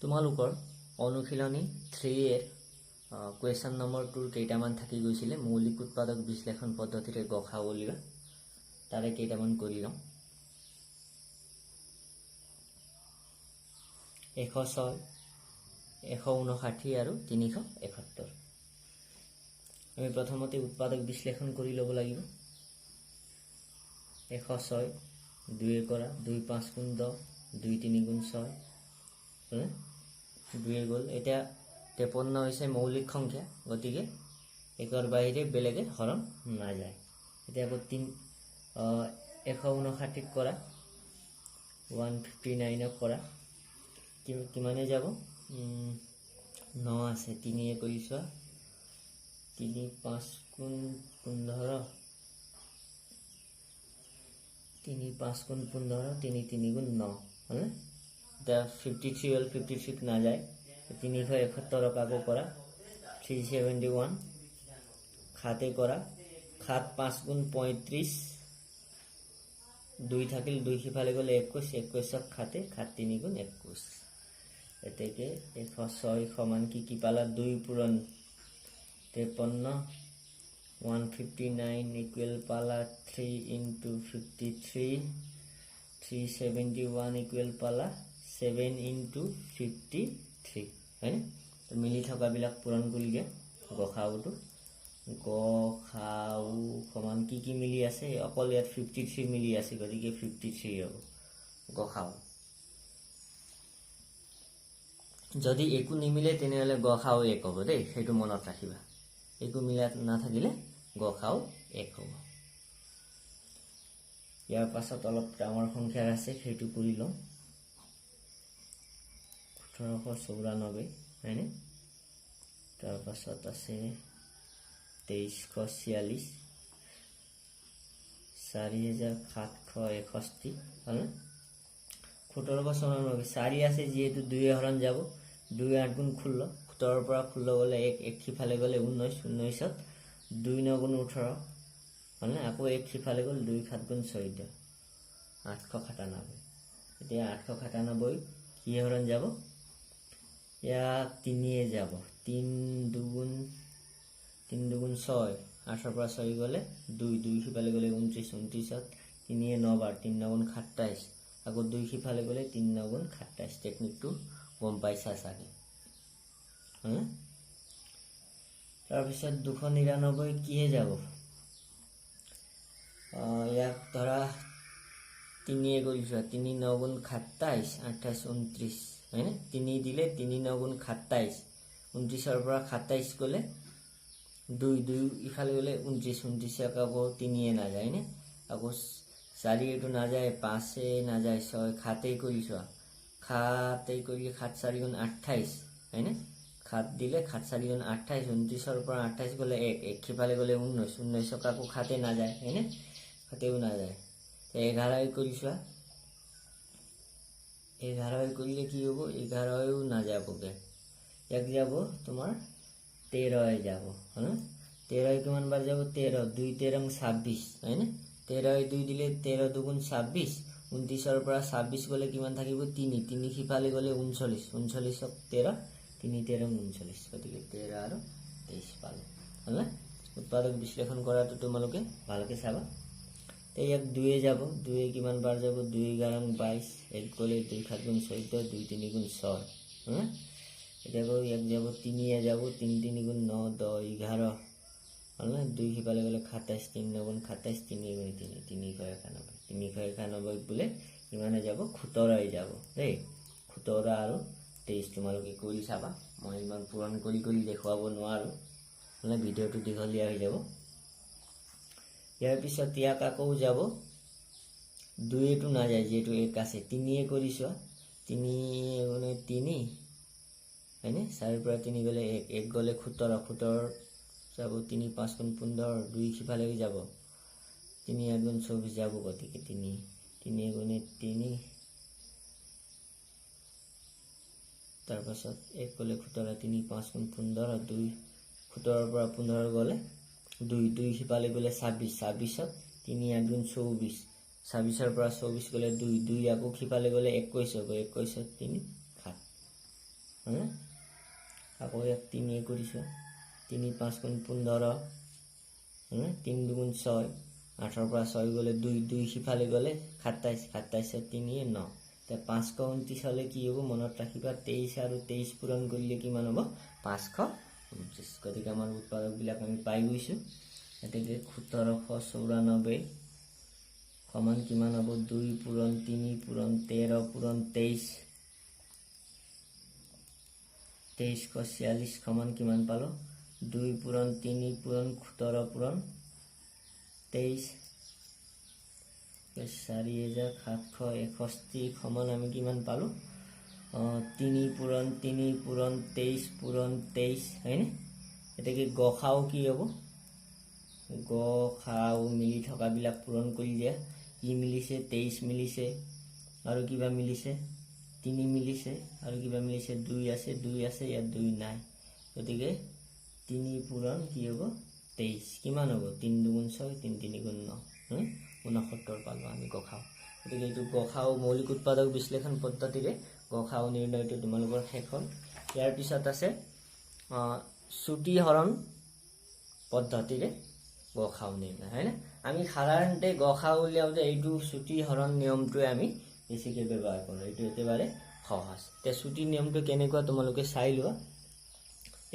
তোমালোকৰ অনুশীলনী 3 এৰ কুৱেশ্যন নম্বৰ 2 কেইটামান থাকি গৈছিলে মৌলিক উৎপাদক বিশ্লেষণ পদ্ধতিৰে গখা উলিওৱা তাৰে কেইটামান কৰি লওঁ 106 159 আৰু 371 আমি প্ৰথমতে উৎপাদক বিশ্লেষণ কৰি ল'ব লাগিব 106 2 কৰা 2 5 গুণ 10 2 3 গুণ 6 2 গল এটা 53 হৈছে মৌলিক সংখ্যা গতিকে একৰ বাহিৰে বেলেগে হৰণ না যায় এটা আকৌ 159 কৰা 159 কৰা কিমানে যাব 9 আছে 3 এ কৰিছো 3 5 গুণ 15 3 5 গুণ 15 3 3 গুণ 9 হলে The 53 will 53 না যায় 371 কাকো করা 371 খাতে করা খাত 5 গুণ 35 2 থাকিল 2 সিফালে গলে 21 21 খাতে খাত 3 গুণ 21 এতেকে 106 সমান কি পালা 2 পূরণ 53 159 ইকুয়াল পালা 3 into 53 371 ইকুয়াল পালা 7 into 53 হয় তো মিলি থকা বিলাক পূৰণ কৰি দিয়া গখাউটো গখাউ সমান কি মিলি আছে অকল ইয়াত 53 মিলি আছে গতিকে 53 হ'ব গখাউ যদি একো নিমিলে তেনেহলে গখাউ এক হ'ব দেই সেইটো মনত ৰাখিবা একো মিলা না থাকিলে গখাউ এক হ'ব ইয়াৰ পাছত অলপ ডাঙৰ সংখ্যা আছে সেইটো কৰি লওঁ 1894 হয়নে তাৰ পাছত আছে 2346 4761 হয়নে 1794 4 আছে যেহেতু 2 হৰণ যাব 2 8 গুণ 16 17 পৰা 16 গলে 1 সিফালে গলে 19 19ত 2 9 গুণ 18 হয়নে আকৌ 1 সিফালে গল 2 7 গুণ 14 897 এতিয়া 897 কি হৰণ যাব या 3 এ যাব 3 দুগুণ 6 8 পৰা 6 গলে 2 2 সিফালে গলে 29 29ত 3 এ 9 বাৰ 3 9 27 আকৌ 2 সিফালে গলে 3 9 27 টেকনিকটো গম পাইছা চাগে হ্যাঁ তাৰ পিছত 299 কিহে যাব ইয়াক ধৰা 3 এ কৰিছো 3 9 27 28 29 है ना 3 দিলে 3 9 গুণ 27 29 ৰ পৰা 27 গলে 2 2 ইফালে গলে 29 29 আকৌ 3 এ না যায় না আকৌ 4 এটো না যায় 5 এ না যায় 6 খাতে কৰিছো খাতে কৰি 7 4 গুণ 28 है ना খাত দিলে 7 4 গুণ 28 29 ৰ পৰা 28 গলে 1 1 ইফালে গলে 19 19 আকৌ খাতে না যায় है ना খাতেও না যায় 11 কৰিছো 11 কৰিলে কি হ'ব 11ও না যাবগে এক যাব তোমাৰ 13 যাব হ্যাঁ 13 কিমান বাৰ যাব 13 2 13 26 হয় না 13 2 দিলে 13 দুগুণ 26 29 ৰ পৰা 26 গলে কিমান থাকিব 3 3 সিফালে গলে 39 39 ক 13 3 13 39 গতিকে 13 আৰু 23 পালো হলা উৎপাদক বিশ্লেষণ কৰাটো তোমালোকে ভালকে চাবা তে এক 2 এ যাব 2 এ কিমান বাৰ যাব 2 11 22 এক গলে 2 7 গুণ 14 2 3 গুণ 6 হ্যাঁ এটা গো এক যাব 3 এ যাব 3 3 গুণ 9 10 11 হল 2 সিফালে গলে 27 3 9 গুণ 27 3 গুণ 3 391 বলে ইমানে যাব 17 এ যাব দেই 17 আৰু 23 তোমালোকে কৰি চাবা মই ইমান পূৰণ কৰি দেখুৱাব নোৱাৰো মানে ভিডিওটো দীঘলীয়া হৈ যাব ইয়াৰ পিছত ইয়াক আকৌ যাব 2 এটো না যায় যেটো 1 আছে 3 এ কৰিছো 3 গুণে 3 হয়নে 4 পৰা 3 গলে 1 1 গলে 17 17 যাব 3 5 গুণ 15 2 সিফালে যাব 3 8 গুণ 24 যাব গতিকে 3 3 গুণে 3 তাৰ পাছত 1 গলে 17 3 5 গুণ 15 2 17 পৰা 15 গলে 2 2 সিফালে গলে 26 26ত 3 8 গুণ 24 26 ৰ পৰা 24 গলে 2 2 আকৌ সিফালে গলে 21 হ'ব 21ত 3 7 হয়নে আকৌ ইয়াক 3 কৰিছোঁ 3 5 গুণ 15 হয়নে 3 2 6 8 পৰা 6 গ'লে 2 2 সিফালে গ'লে 27 27 3 9 তে 529 হলে কি হ'ব মনত ৰাখিবা 23 আৰু 23 পূৰণ কৰিলে কিমান হ'ব 529 গতিকে আমাৰ উৎপাদকবিলাক আমি পাই গৈছোঁ এতেকে 1794 সমান কিমান হ'ব 2 পূৰণ 3 পূৰণ 13 পূৰণ 23 2346 সমান কিমান পালো 2 পূৰণ 3 পূৰণ 17 পূৰণ 23 4761 সমান আমি কিমান পালো 3 পূৰণ 23 পূৰণ 23 হয়নে এটাকে গখাও কি হ'ব গখাও মিলি থকা বিলাক পূৰণ কৰি দিয়া ই মিলিছে 23 মিলিছে আৰু কিবা মিলিছে 3 মিলিছে আৰু কিবা মিলিছে 2 আছে ইয়াত 2 নাই গতিকে 3 পূৰণ কি হ'ব 23 কিমান হ'ব 3 2 গুণ 6 3 3 গুণ 9 69 পালো আমি গখাও গতিকে এইটো গখাও মৌলিক উৎপাদক বিশ্লেষণ পদ্ধতিৰে গখাও নিৰ্ণয়টো তোমালোকৰ শেষ হ'ল ইয়াৰ পিছত আছে ছুটি হৰণ পদ্ধতিৰে গখাও নিৰ্ণয় হয়নে আমি সাধাৰণতে গখাও উলিয়াওতে এইটো ছুটি হৰণ নিয়মটোৱে আমি বেছিকৈ ব্যৱহাৰ কৰোঁ এইটো একেবাৰে সহজ তে ছুটি নিয়মটো কেনেকুৱা তোমালোকে চাই লোৱা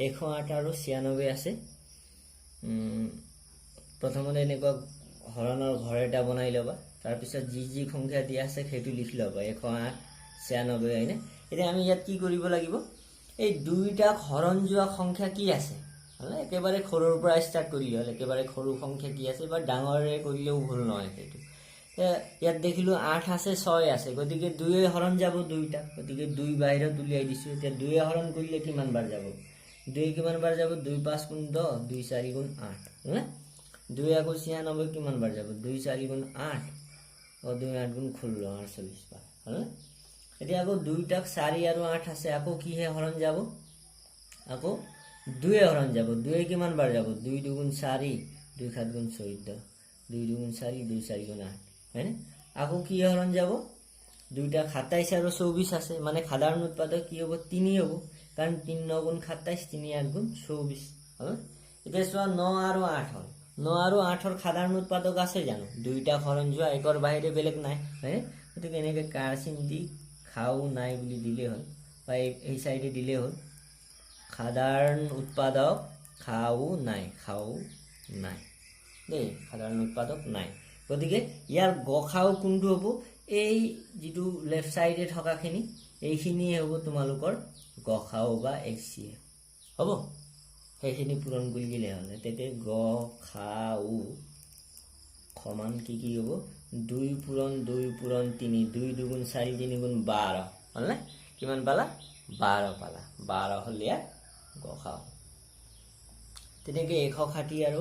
108 আৰু 96 আছে প্ৰথমতে এনেকুৱা হৰণৰ ঘৰ এটা বনাই লবা তাৰ পিছত যি সংখ্যা দিয়া আছে সেইটো লিখি লবা 108 96 হয়নে এতিয়া আমি ইয়াত কি কৰিব লাগিব এই দুইটা হৰণ যোৱা সংখ্যা কি আছে হলে একেবাৰে সৰুৰ পৰা ষ্টাৰ্ট কৰি হল একেবাৰে সৰু সংখ্যা কি আছে বা ডাঙৰে কৰিলেও ভুল নহয় সেইটো ইয়াত দেখিলো 8 আছে 6 আছে গতিকে 2 হৰণ যাব দুইটা গতিকে 2 বাহিৰত উলিয়াই দিছো এতিয়া 2 হৰণ কৰিলে কিমান বাৰ যাব 2 কিমান বাৰ যাব 2 5 গুণ 10 2 4 গুণ 8 হয়নে 2 আকৌ 96 কিমান বাৰ যাব 2 4 গুণ 8 ও 2 8 গুণ 16 48 বাৰ হয়নে এতিয়া আকৌ 2টাক 4 আৰু 8 আছে আকৌ কিহে হৰণ যাব আকৌ 2 হৰণ যাব 2 কিমান বাৰ যাব 2 2 গুণ 4 2 7 গুণ 14 2 2 গুণ 4 2 4 গুণ 8 হয়নে আকৌ কি হৰণ যাব দুইটা 27 আৰু 24 আছে মানে সাধাৰণ উৎপাদক কি হ'ব 3 হ'ব কাৰণ 3 9 গুণ 27 3 8 গুণ 24 হল এতিয়া চোৱা 9 আৰু 8 হল 9 আৰু 8 ৰ সাধাৰণ উৎপাদক আছে জানো দুইটা হৰণ যোৱা একৰ বাহিৰে বেলেগ নাই হয়নে গতিকে এনেকৈ কাৰচিন দি খাও নাই বুলি দিলে হ'ল বা এই সাইডে দিলে হ'ল সাধারণ উৎপাদক খাও নাই দেই সাধারণ উৎপাদক নাই গতিকে ইয়াৰ গখাও কোনটো হ'ব এই যেটো লেফট সাইডে থকাখিনি এইখিনি হ'ব তোমালোকৰ গখাও বা এক্সিএ হ'ব সেইখিনি পূৰণ কৰি দিলে হ'ল তেতে গখাও সমান কি হ'ব 2 পূৰণ 3 2 2 গুণ 4 3 গুণ 12 হলনে কিমান পালা 12 পালা 12 হল ইয়াৰ গখাও তেনেকৈ 160 আৰু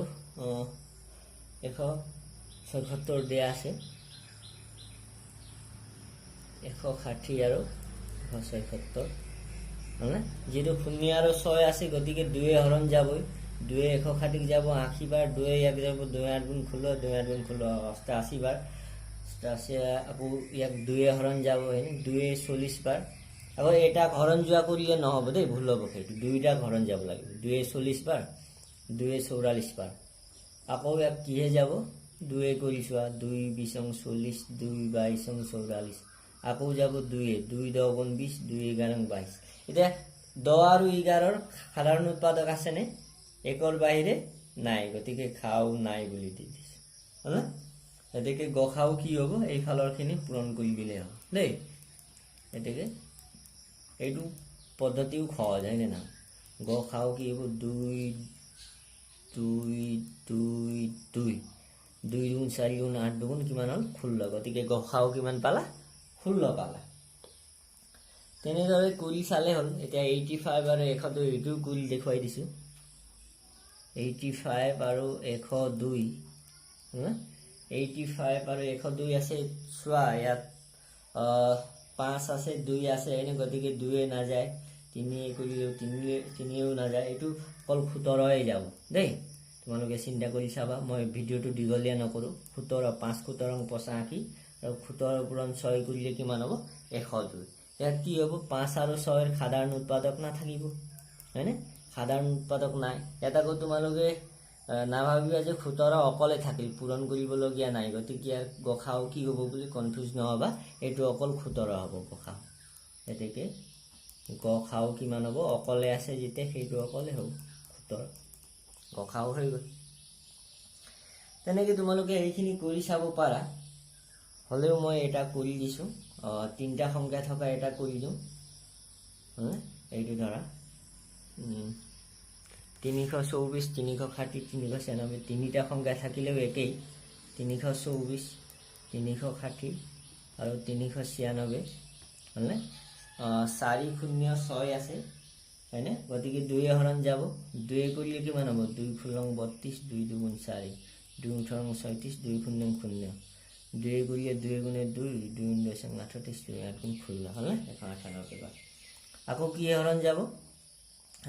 177 দিয়া আছে 160 আৰু 177 হলনে যেটো 0 আৰু 6 আছে গতিকে 2 হৰণ যাবই 2 160 যাব 80 বাৰ 2 ইয়াক যাব 2 8 গুণ 16 2 8 গুণ 16 88 বাৰ 88 আকৌ ইয়াক 2 হৰণ যাব হেনে 2 40 বাৰ আকৌ এটা হৰণ যোৱা কৰিলে নহব দেই ভুল হ'ব সেইটো দুইটা হৰণ যাব লাগিব 2 40 বাৰ 2 44 বাৰ আকৌ ইয়াক কিহে যাব 2 কৰিছোৱা 2 20 40 2 22 44 আকৌ যাব 2 2 10 গুণ 20 2 11 22 এতিয়া 10 আৰু 11 ৰ সাধাৰণ উৎপাদক আছে নে একৰ বাহিৰে নাই গতিকে খাও নাই বুলি দি দিছো হল এতেকে গখাও কি হ'ব এই ফালৰখিনি পূৰণ কৰি দিলে হ'ব দেই এতেকে এইটো পদ্ধতিও সহজ হয় না গখাও কি হ'ব 2 2 2 2 2 গুণ 4 গুণ 8 গুণ কিমান হল 16 গতিকে গখাও কিমান পালা 16 পালা তেনেদৰে কুলি চালে হল এতিয়া 85 আৰু 102 এইটো কুলি দেখুৱাই দিছো 85 আৰু 102 85 আৰু 102 আছে চোৱা ইয়াত 5 আছে 2 আছে এনে গতিকে 2 না যায় 3 কৰিলেও 3ও না যায় এটো কল 17 যাব দেই তোমালোকে চিন্তা কৰি চাবা মই ভিডিওটো দীঘলীয়া নকৰো 17 5 17 85 আৰু 17 পূৰণ 6 কৰিলে কিমান হ'ব 102 ইয়াত কি হ'ব 5 আৰু 6 সাধাৰণ উৎপাদক নাথাকিব হয়নে সাধাৰণ উৎপাদক নাই ইয়াত আকৌ তোমালোকে নাভাবিবা যে 17 অকলে থাকিল পূৰণ কৰিবলগীয়া নাই গতিকে ইয়াৰ গসাও কি হ'ব বুলি কনফিউজ নহবা এইটো অকল 17 হ'ব গসাও এতেকে গসাও কিমান হ'ব অকলে আছে যেতিয়া সেইটো অকলে হ'ব 17 গসাও হৈ গ'ল তেনেকে তোমালোকে এইখিনি কৰি চাব পাৰা হলেও মই এটা কৰি দিছো তিনটা সংখ্যা থকা এটা কৰি দিম এইটো ধৰা 324 360 396 তিনিটা সংখ্যা থাকিলেও একেই 324 360 আৰু 396 হলনে 406 আছে হয়নে গতিকে 2 হৰণ যাব 2 কৰিলে কিমান হ'ব 2 ফুলং 32 2 দুগুণ 4 2 উঠৰং 36 2 শূন্য 0 2 কৰিলে 2 গুণে 2 2 দশমিক 38 2 8 গুণ 16 হলনে 198 বার আকৌ কি হৰণ যাব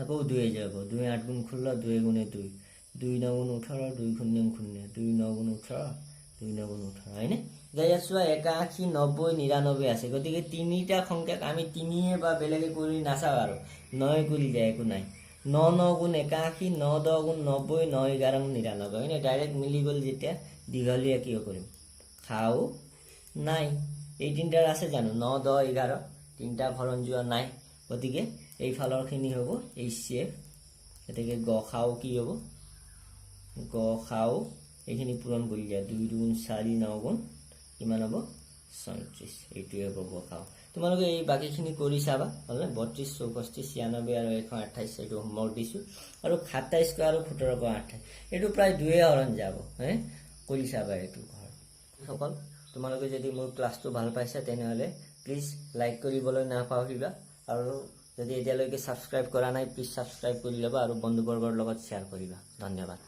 আকৌ 2 যাব 2 8 গুণ 16 2 গুণে 2 2 9 গুণ 18 2 শূন্য 0 2 9 গুণ 18 2 9 গুণ 18 হয়নে যাই চোৱা 81 90 99 আছে গতিকে তিনিটা সংখ্যাক আমি তিনিয়ে বা বেলেগে কৰি নাচাও আৰু 9 কৰি যায় একো নাই 9 9 গুণ 81 9 10 গুণ 90 9 11 গুণ 99 হয়নে ডাইৰেক্ট মিলি গ'ল যেতিয়া দীঘলীয়া কি কৰিম খাও নাই এই তিনটাৰ আছে জানো 9 10 11 তিনটা হৰণ যোৱা নাই গতিকে এই ফালৰখিনি হ'ব HCF এতেকে গখাও কি হ'ব গখাও এইখিনি পূৰণ কৰি দিয়া 2 2 4 9 গুণ কিমান হ'ব 37 এইটোৱে হ'ব গখাও তোমালোকে এই বাকিখিনি কৰি চাবা হলে 32 64 96 আৰু 128 এইটো হোমৱৰ্ক দিছো আৰু 27 আৰু 17 28 এইটো প্ৰায় 2 হৰণ যাব হে কৰি চাবা এইটো ঘৰ সকল তোমালোকে যদি মোৰ ক্লাছটো ভাল পাইছা তেনেহলে প্লিজ লাইক কৰিবলৈ নাপাহৰিবা আৰু যদি এতিয়ালৈকে সাবস্ক্ৰাইব কৰা নাই প্লিজ সাবস্ক্ৰাইব কৰি লবা আৰু বন্ধুবৰ্গৰ লগত শ্বেয়াৰ কৰিবা ধন্যবাদ